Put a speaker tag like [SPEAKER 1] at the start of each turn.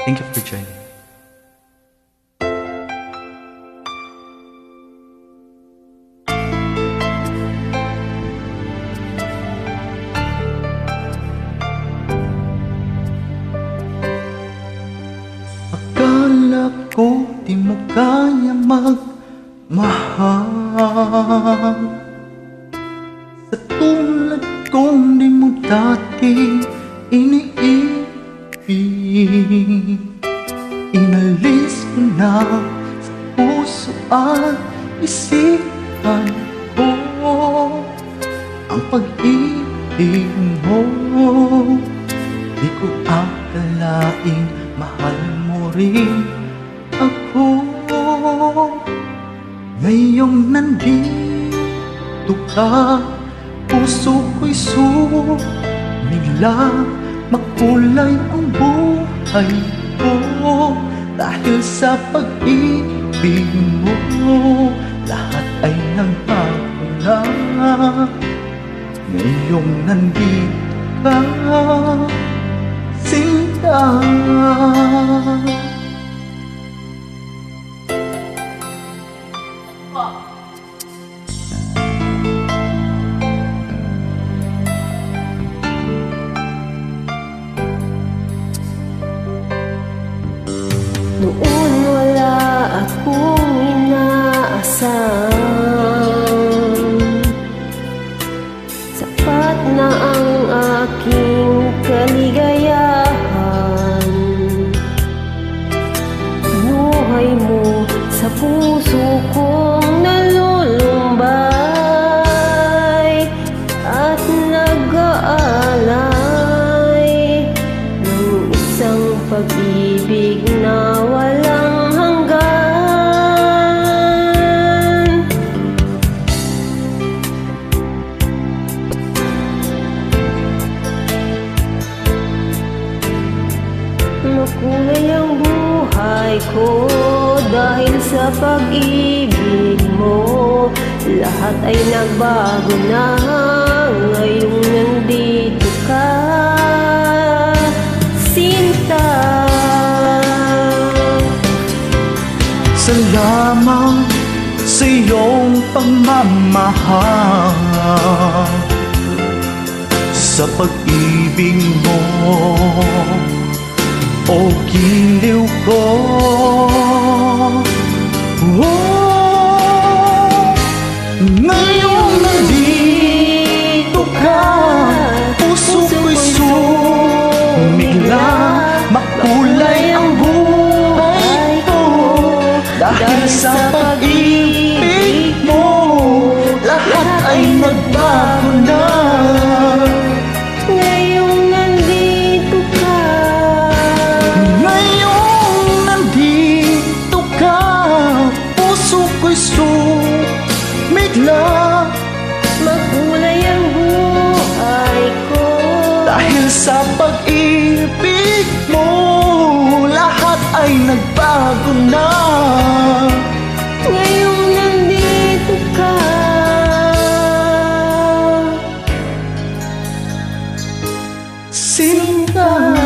[SPEAKER 1] Thank you for joining. Akala ko di mo kaya magmahal, sa tulad kong di mo dati iniibig. Inalis ko na sa puso at isipan ko ang pag-ibig mo. Di ko akalaing mahal mo rin ako. Ngayong nandito ka, puso ko'y sumigla. Makulay ang buhay ko dahil sa pag-ibig mo. Lahat ay nagbago na ngayong nandito ka, Sinta.
[SPEAKER 2] Noon wala akong inaasahan, sapat na ang aking kaligayahan. Binuhay mo sa puso kong nalulumbay at nag-aalay ng isang pag-ibig na walang hanggan. Makulay ang buhay ko dahil sa pag-ibig mo. Lahat ay nagbago na ngayong nandito ka, Sinta.
[SPEAKER 1] Salamat sa iyong pagmamahal, sa pag-ibig mo, o giliw ko. Ngayong nandito ka, puso ko'y sumigla. Makulay ang buhay ko dahil sa pag-ibig mo. Lahat ay nagbago na
[SPEAKER 2] Ngayong nandito ka,
[SPEAKER 1] ngayong nandito ka, puso ko'y sumigla.
[SPEAKER 2] makulay ang buhay ko
[SPEAKER 1] Dahil sa pag-ibig mo, lahat ay nagbago na.
[SPEAKER 2] ngayong nandito ka,
[SPEAKER 1] Sinta.